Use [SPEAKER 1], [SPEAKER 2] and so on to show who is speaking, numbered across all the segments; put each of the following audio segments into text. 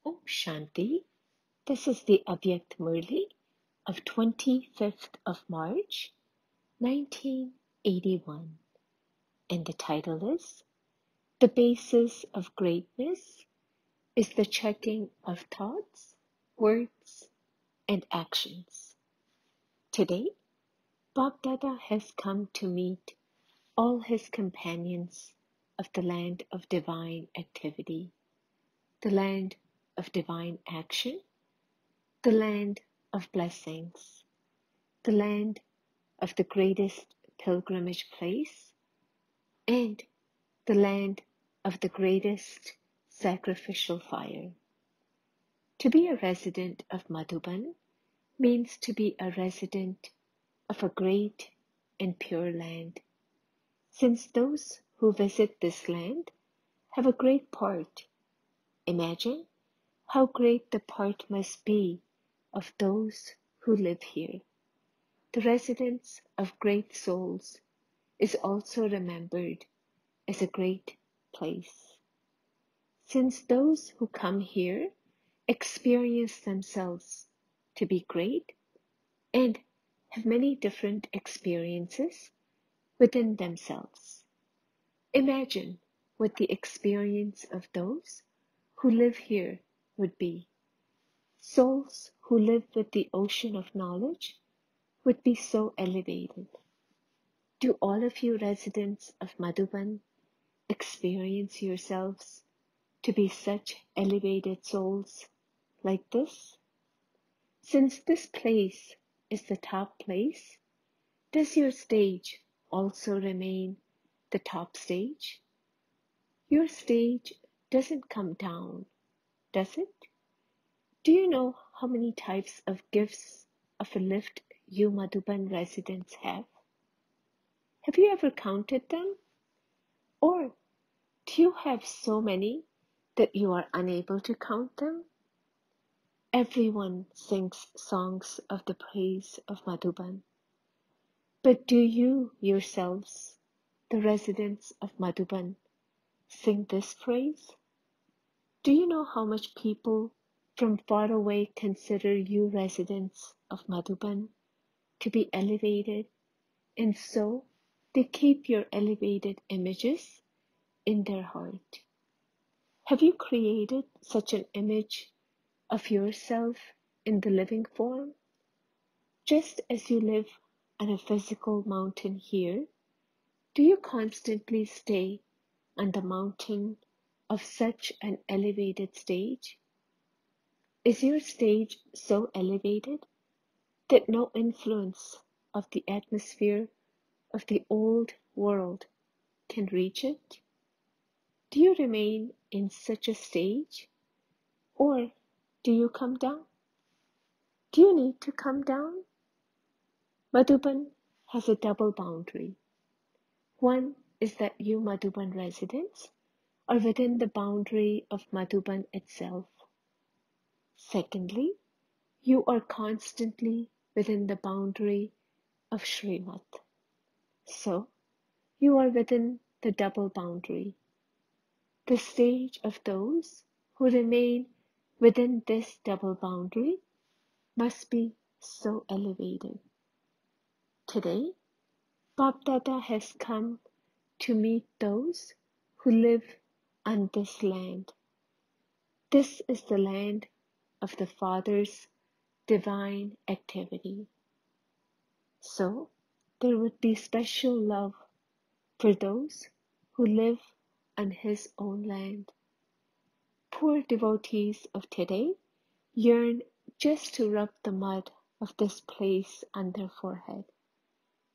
[SPEAKER 1] Om Shanti. This is the Avyakt Murli of 25th of March, 1981. And the title is The Basis of Greatness is the Checking of Thoughts, Words, and Actions. Today, Bab Dada has come to meet all his companions of the land of divine activity, the land of divine action, the land of blessings, the land of the greatest pilgrimage place, and the land of the greatest sacrificial fire. To be a resident of Madhuban means to be a resident of a great and pure land, since those who visit this land have a great part. Imagine how great the part must be of those who live here. The residence of great souls is also remembered as a great place. Since those who come here experience themselves to be great and have many different experiences within themselves. Imagine what the experience of those who live here would be. Souls who live with the ocean of knowledge would be so elevated. Do all of you residents of Madhuban experience yourselves to be such elevated souls like this? Since this place is the top place, does your stage also remain the top stage? Your stage doesn't come down, does it? Do you know how many types of gifts of a lift you Madhuban residents have? Have you ever counted them? Or do you have so many that you are unable to count them? Everyone sings songs of the praise of Madhuban. But do you yourselves, the residents of Madhuban, sing this praise? Do you know how much people from far away consider you residents of Madhuban to be elevated, and so they keep your elevated images in their heart? Have you created such an image of yourself in the living form? Just as you live on a physical mountain here, do you constantly stay on the mountain of such an elevated stage? Is your stage so elevated that no influence of the atmosphere of the old world can reach it? Do you remain in such a stage, or do you come down? Do you need to come down? Madhuban has a double boundary. One is that you Madhuban residents are within the boundary of Madhuban itself. Secondly, you are constantly within the boundary of Srimat. So, you are within the double boundary. The stage of those who remain within this double boundary must be so elevated. Today, Bab Dada has come to meet those who live on this land. This is the land of the Father's divine activity. So, there would be special love for those who live on his own land. Poor devotees of today yearn just to rub the mud of this place on their forehead,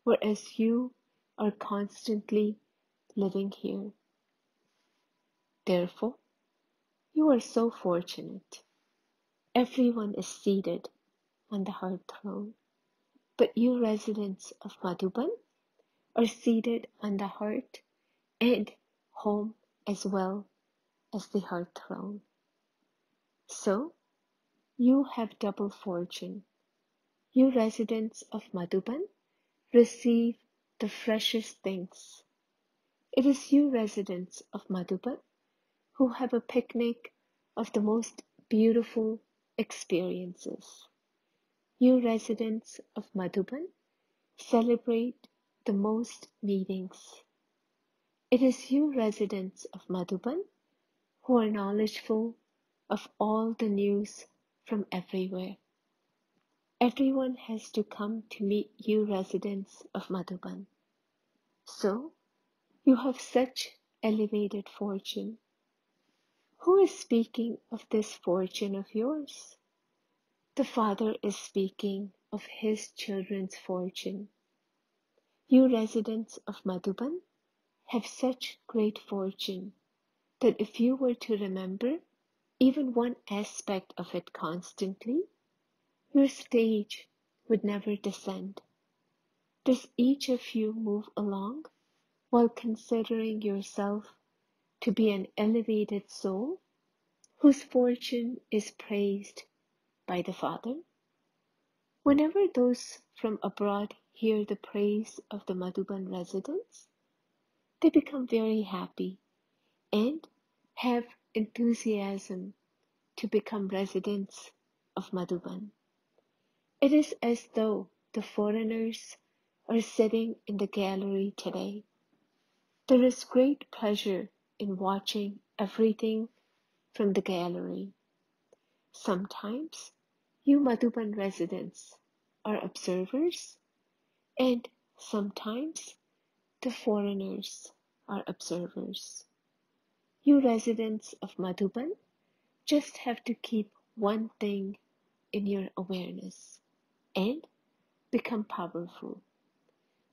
[SPEAKER 1] whereas you are constantly living here. Therefore, you are so fortunate. Everyone is seated on the heart throne, but you residents of Madhuban are seated on the heart and home as well as the heart throne. So, you have double fortune. You residents of Madhuban receive the freshest things. It is you residents of Madhuban who have a picnic of the most beautiful experiences. You residents of Madhuban celebrate the most meetings. It is you residents of Madhuban who are knowledgeable of all the news from everywhere. Everyone has to come to meet you residents of Madhuban. So, you have such elevated fortune. Who is speaking of this fortune of yours? The Father is speaking of his children's fortune. You residents of Madhuban have such great fortune that if you were to remember even one aspect of it constantly, your stage would never descend. Does each of you move along while considering yourself to be an elevated soul whose fortune is praised by the Father? Whenever those from abroad hear the praise of the Madhuban residents, they become very happy and have enthusiasm to become residents of Madhuban. It is as though the foreigners are sitting in the gallery today. There is great pleasure in watching everything from the gallery. Sometimes you Madhuban residents are observers, and sometimes the foreigners are observers. You residents of Madhuban just have to keep one thing in your awareness and become powerful.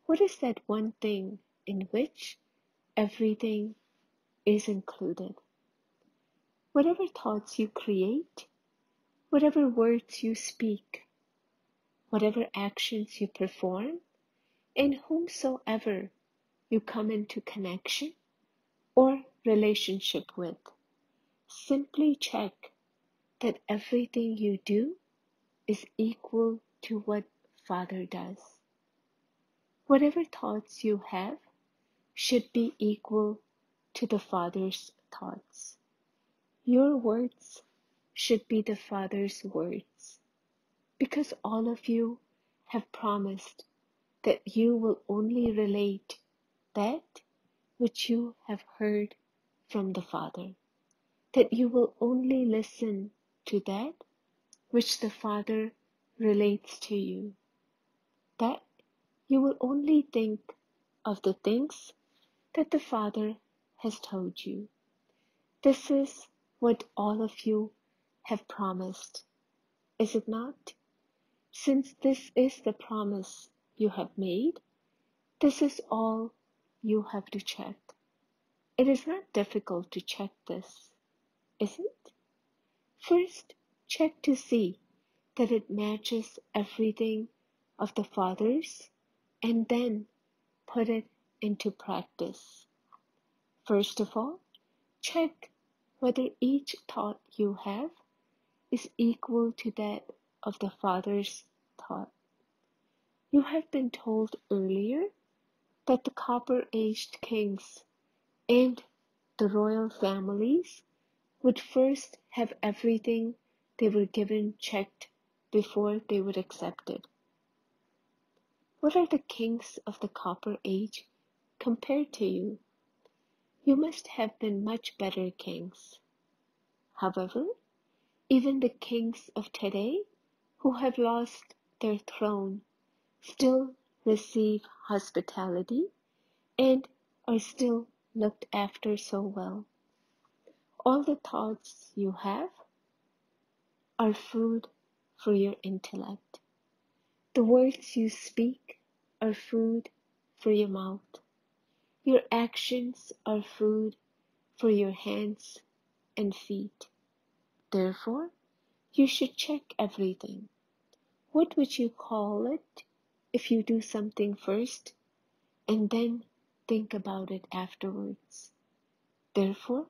[SPEAKER 1] What is that one thing in which everything is included? Whatever thoughts you create, whatever words you speak, whatever actions you perform, and whomsoever you come into connection or relationship with, simply check that everything you do is equal to what Father does. Whatever thoughts you have should be equal to the Father's thoughts. Your words should be the Father's words, because all of you have promised that you will only relate that which you have heard from the Father, that you will only listen to that which the Father relates to you, that you will only think of the things that the Father has told you. This is what all of you have promised, is it not? Since this is the promise you have made, this is all you have to check. It is not difficult to check this, is it? First, check to see that it matches everything of the Father's, and then put it into practice. First of all, check whether each thought you have is equal to that of the Father's thought. You have been told earlier that the copper-aged kings and the royal families would first have everything they were given checked before they would accept it. What are the kings of the Copper Age compared to you? You must have been much better kings. However, even the kings of today who have lost their throne still receive hospitality and are still looked after so well. All the thoughts you have are food for your intellect. The words you speak are food for your mouth. Your actions are food for your hands and feet. Therefore, you should check everything. What would you call it if you do something first and then think about it afterwards? Therefore,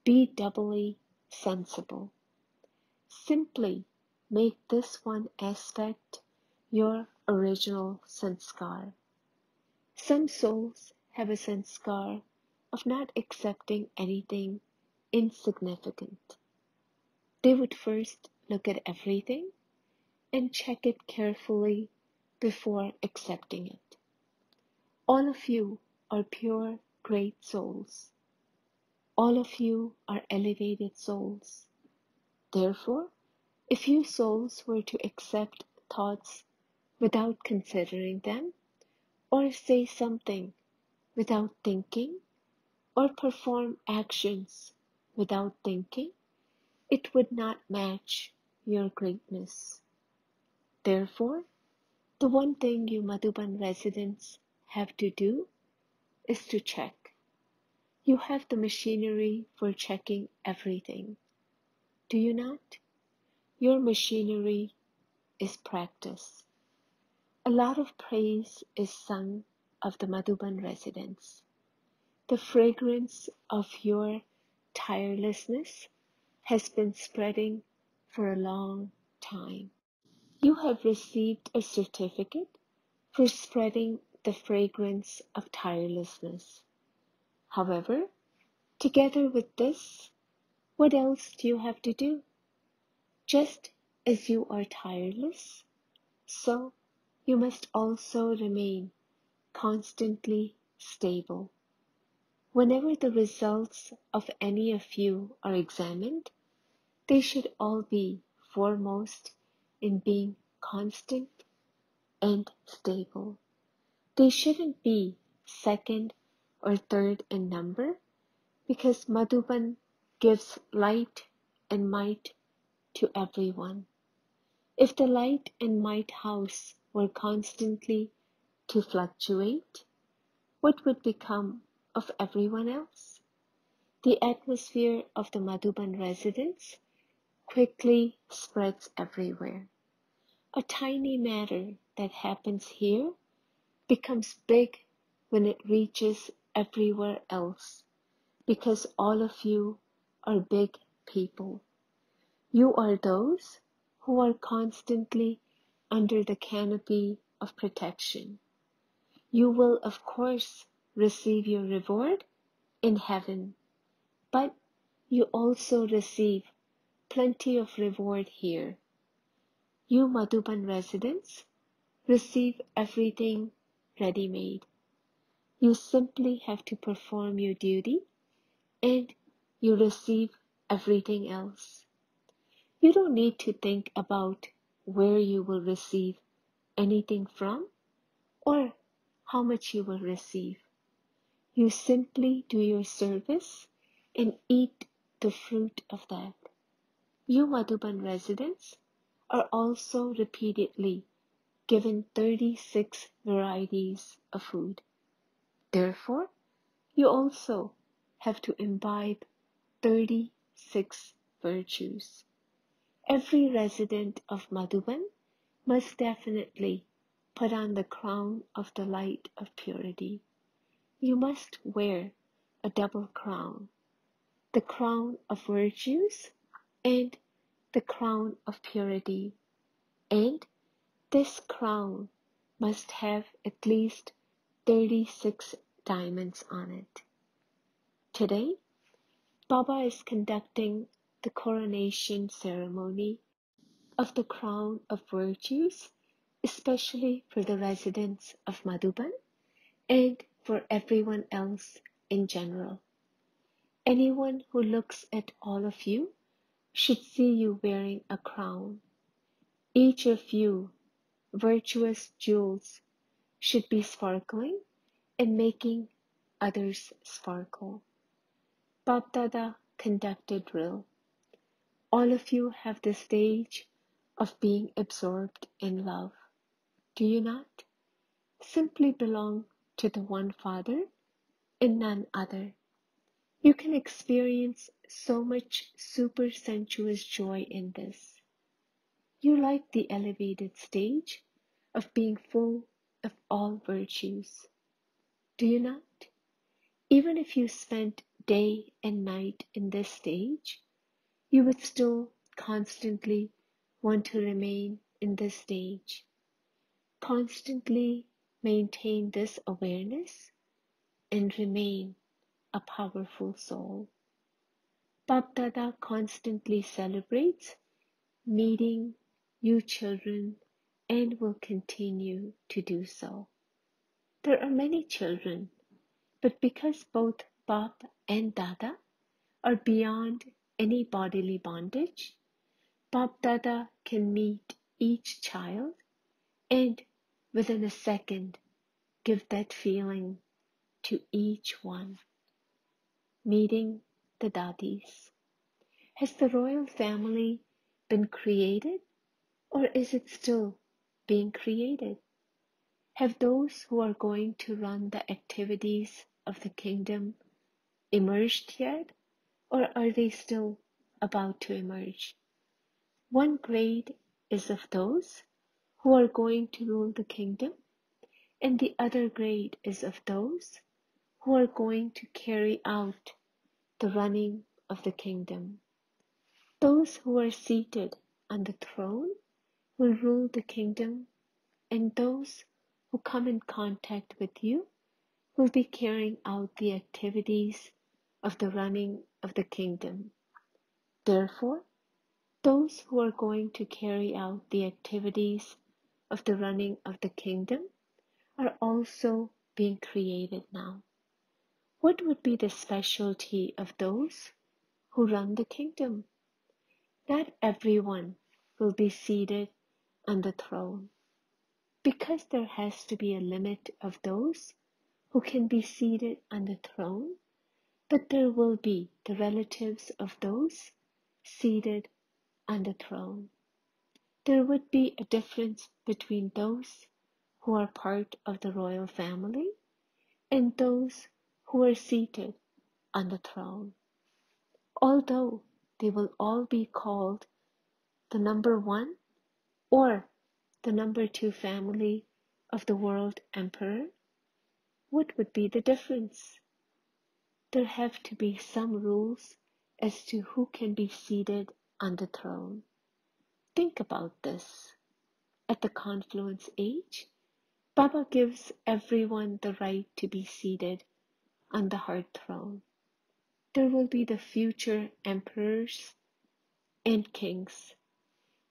[SPEAKER 1] be doubly sensible. Simply make this one aspect your original sanskar. Some souls have a sanskar of not accepting anything insignificant. They would first look at everything and check it carefully before accepting it. All of you are pure, great souls. All of you are elevated souls. Therefore, if you souls were to accept thoughts without considering them, or say something without thinking, or perform actions without thinking, it would not match your greatness. Therefore, the one thing you Madhuban residents have to do is to check. You have the machinery for checking everything. Do you not? Your machinery is practice. A lot of praise is sung of the Madhuban residents. The fragrance of your tirelessness has been spreading for a long time. You have received a certificate for spreading the fragrance of tirelessness. However, together with this, what else do you have to do? Just as you are tireless, so you must also remain constantly stable. Whenever the results of any of you are examined, they should all be foremost in being constant and stable. They shouldn't be second or third in number, because Madhuban gives light and might to everyone. If the light and might house were constantly to fluctuate, what would become of everyone else? The atmosphere of the Madhuban residence quickly spreads everywhere. A tiny matter that happens here becomes big when it reaches everywhere else, because all of you are big people. You are those who are constantly under the canopy of protection. You will, of course, receive your reward in heaven, but you also receive plenty of reward here. You Madhuban residents receive everything ready-made. You simply have to perform your duty and you receive everything else. You don't need to think about where you will receive anything from or how much you will receive. You simply do your service and eat the fruit of that. You Madhuban residents are also repeatedly given 36 varieties of food. Therefore, you also have to imbibe 36 virtues. Every resident of Madhuban must definitely put on the crown of the light of purity. You must wear a double crown, the crown of virtues and the crown of purity, and this crown must have at least 36 diamonds on it. Today, Baba is conducting the coronation ceremony of the crown of virtues, especially for the residents of Madhuban and for everyone else in general. Anyone who looks at all of you should see you wearing a crown. Each of you, virtuous jewels, should be sparkling and making others sparkle. Bapdada conducted drill. All of you have the stage of being absorbed in love. Do you not? Simply belong to the one Father and none other. You can experience so much super sensuous joy in this. You like the elevated stage of being full of all virtues. Do you not? Even if you spent day and night in this stage, you would still constantly want to remain in this stage. Constantly maintain this awareness and remain a powerful soul. Bap Dada constantly celebrates meeting you children and will continue to do so. There are many children, but because both Bap and Dada are beyond any bodily bondage, Bap Dada can meet each child and within a second give that feeling to each one. Meeting the Dadis. Has the royal family been created, or is it still being created? Have those who are going to run the activities of the kingdom emerged yet, or are they still about to emerge? One grade is of those who are going to rule the kingdom, and the other grade is of those who are going to carry out the running of the kingdom. Those who are seated on the throne will rule the kingdom, and those who come in contact with you will be carrying out the activities of the running of the kingdom. Therefore, those who are going to carry out the activities of the running of the kingdom are also being created now. What would be the specialty of those who run the kingdom? Not everyone will be seated on the throne, because there has to be a limit of those who can be seated on the throne, but there will be the relatives of those seated on the throne. There would be a difference between those who are part of the royal family and those who are seated on the throne. Although they will all be called the number 1 or the number 2 family of the world emperor, what would be the difference? There have to be some rules as to who can be seated on the throne. Think about this. At the confluence age, Baba gives everyone the right to be seated on the heart throne. There will be the future emperors and kings,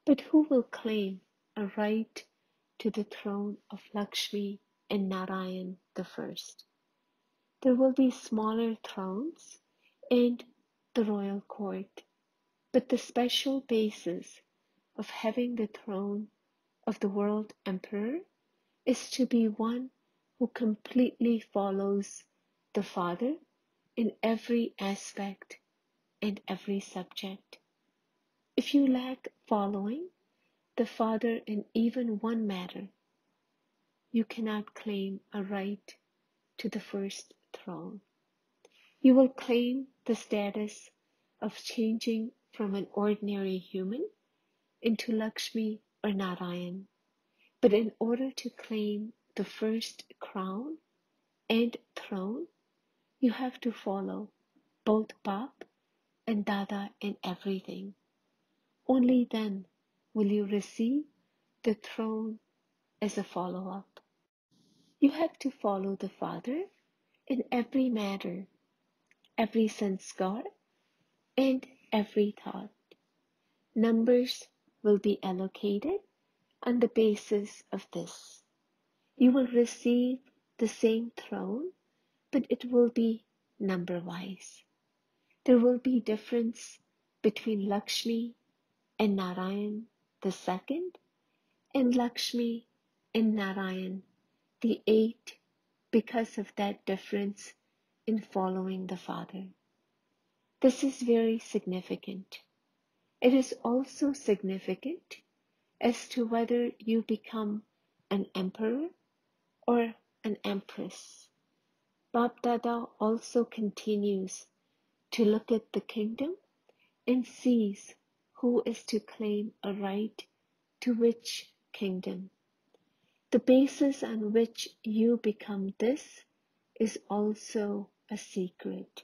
[SPEAKER 1] but who will claim a right to the throne of Lakshmi and Narayan the first? There will be smaller thrones and the royal court, but the special basis of having the throne of the world emperor is to be one who completely follows the Father in every aspect and every subject. If you lack following the Father in even one matter, you cannot claim a right to the first throne. You will claim the status of changing from an ordinary human into Lakshmi or Narayan. But in order to claim the first crown and throne, you have to follow both Bap and Dada in everything. Only then will you receive the throne as a follow-up. You have to follow the Father in every matter, every sanskar, and every thought. Numbers will be allocated on the basis of this. You will receive the same throne, but it will be number-wise. There will be difference between Lakshmi and Narayan the second, and Lakshmi and Narayan the 8th, because of that difference in following the Father. This is very significant. It is also significant as to whether you become an emperor or an empress. Bap Dada also continues to look at the kingdom and sees who is to claim a right to which kingdom. The basis on which you become this is also a secret.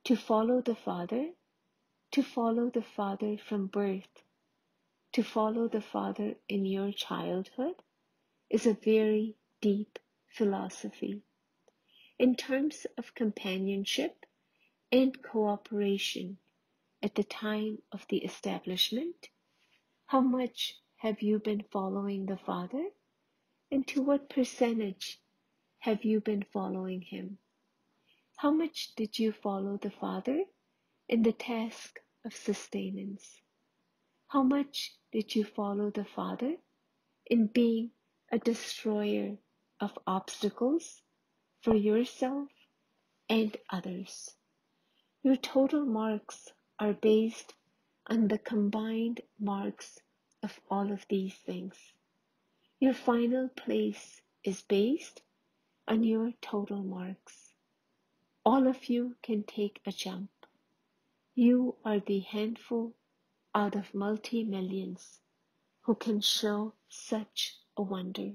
[SPEAKER 1] To follow the Father from birth, to follow the Father in your childhood is a very deep philosophy. In terms of companionship, and cooperation at the time of the establishment? How much have you been following the Father, and to what percentage have you been following Him? How much did you follow the Father in the task of sustenance? How much did you follow the Father in being a destroyer of obstacles for yourself and others? Your total marks are based on the combined marks of all of these things. Your final place is based on your total marks. All of you can take a jump. You are the handful out of multi-millions who can show such a wonder.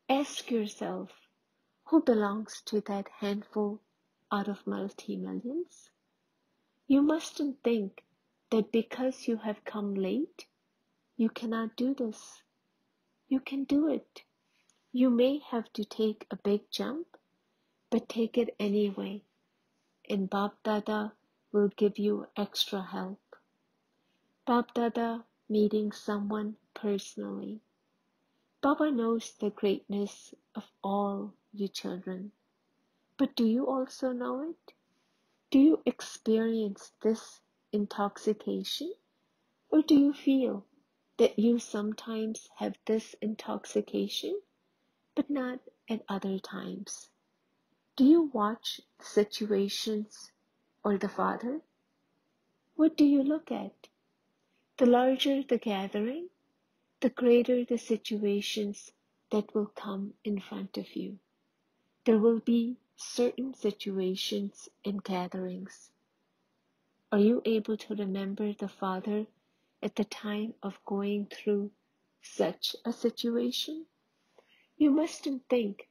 [SPEAKER 1] Ask yourself, who belongs to that handful out of multi-millions? You mustn't think that because you have come late, you cannot do this. You can do it. You may have to take a big jump, but take it anyway, and Bab Dada will give you extra help. Bab Dada meeting someone personally. Baba knows the greatness of all you children, but do you also know it? Do you experience this intoxication, or do you feel that you sometimes have this intoxication, but not at other times? Do you watch situations or the Father? What do you look at? The larger the gathering, the greater the situations that will come in front of you. There will be certain situations and gatherings. Are you able to remember the Father at the time of going through such a situation? You mustn't think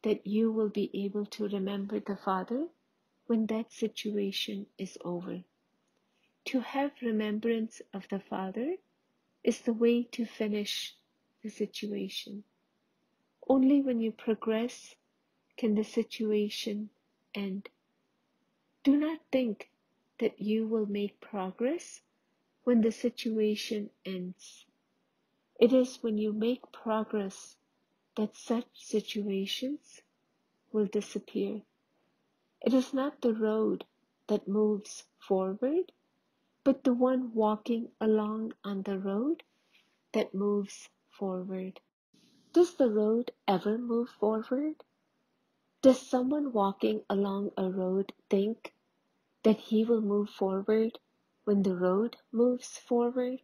[SPEAKER 1] that you will be able to remember the Father when that situation is over. To have remembrance of the Father is the way to finish the situation. Only when you progress can the situation end. Do not think that you will make progress when the situation ends. It is when you make progress that such situations will disappear. It is not the road that moves forward, but the one walking along on the road that moves forward. Does the road ever move forward? Does someone walking along a road think that he will move forward when the road moves forward?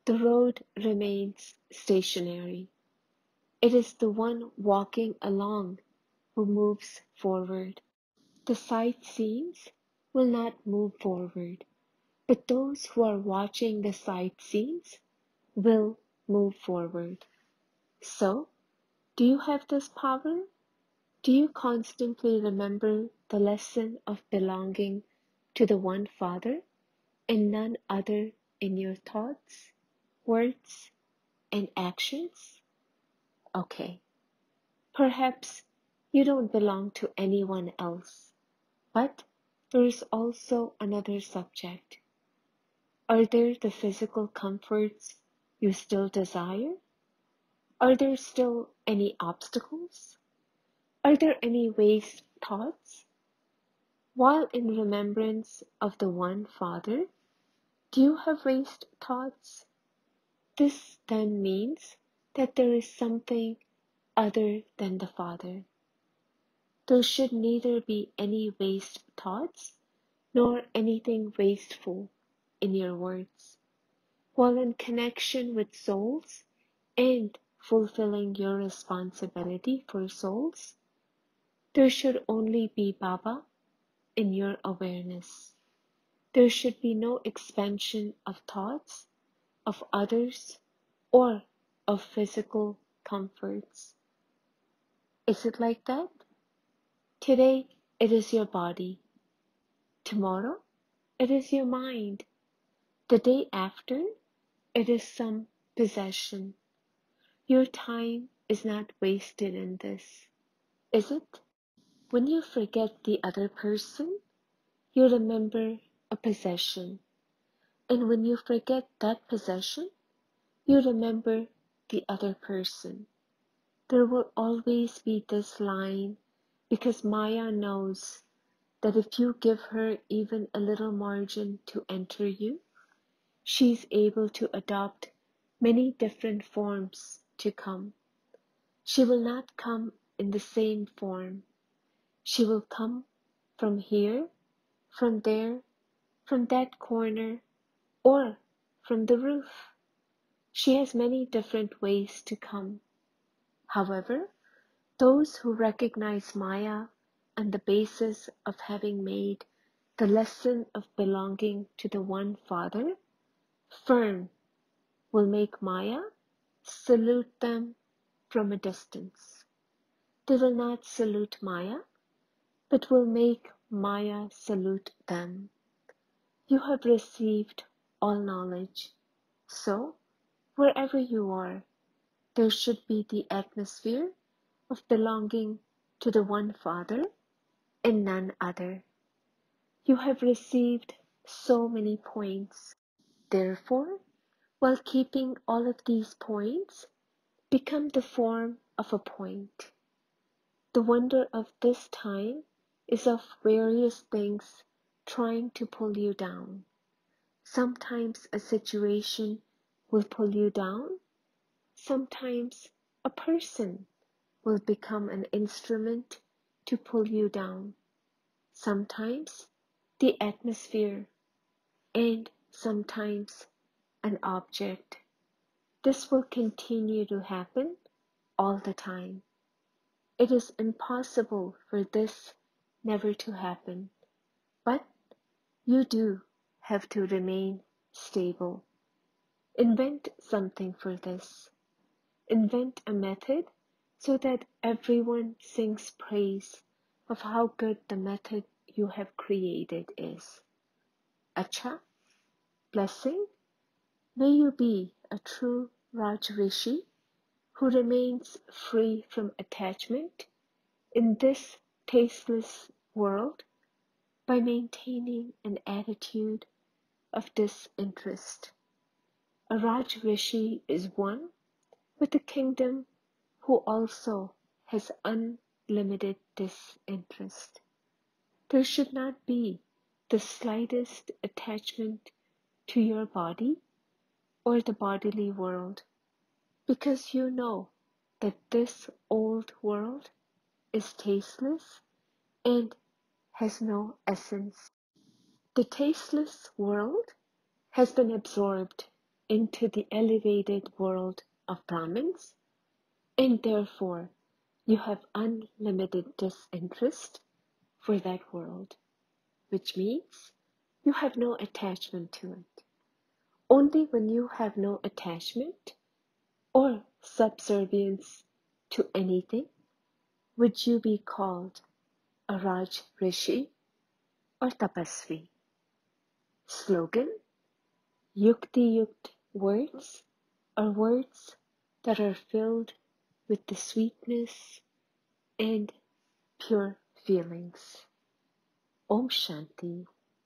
[SPEAKER 1] The road remains stationary. It is the one walking along who moves forward. The sightseers will not move forward, but those who are watching the sightseers will move forward. So, do you have this power? Do you constantly remember the lesson of belonging to the one Father and none other in your thoughts, words, and actions? Okay, perhaps you don't belong to anyone else, but there is also another subject. Are there the physical comforts you still desire? Are there still any obstacles? Are there any waste thoughts? While in remembrance of the one Father, do you have waste thoughts? This then means that there is something other than the Father. There should neither be any waste thoughts nor anything wasteful in your words. While in connection with souls and fulfilling your responsibility for souls, there should only be Baba in your awareness. There should be no expansion of thoughts, of others, or of physical comforts. Is it like that? Today, it is your body. Tomorrow, it is your mind. The day after, it is some possession. Your time is not wasted in this, is it? When you forget the other person, you remember a possession, and when you forget that possession, you remember the other person. There will always be this line because Maya knows that if you give her even a little margin to enter you, she's able to adopt many different forms to come. She will not come in the same form. She will come from here, from there, from that corner, or from the roof. She has many different ways to come. However, those who recognize Maya on the basis of having made the lesson of belonging to the One Father firm will make Maya salute them from a distance. They will not salute Maya, but will make Maya salute them. You have received all knowledge, so wherever you are, there should be the atmosphere of belonging to the One Father and none other. You have received so many points. Therefore, while keeping all of these points, become the form of a point. The wonder of this time is of various things trying to pull you down. Sometimes a situation will pull you down. Sometimes a person will become an instrument to pull you down. Sometimes the atmosphere, and sometimes an object. This will continue to happen all the time. It is impossible for this never to happen, but you do have to remain stable. Invent something for this. Invent a method so that everyone sings praise of how good the method you have created is. Acha, blessing, may you be a true Raj Rishi who remains free from attachment in this tasteless world by maintaining an attitude of disinterest. A Raj Rishi is one with a kingdom who also has unlimited disinterest. There should not be the slightest attachment to your body or the bodily world, because you know that this old world is tasteless and has no essence. The tasteless world has been absorbed into the elevated world of Brahmins, and therefore you have unlimited disinterest for that world, which means you have no attachment to it. Only when you have no attachment or subservience to anything would you be called a Raj Rishi or Tapasvi. Slogan: Yukti Yukt words are words that are filled with the sweetness and pure feelings. Om Shanti.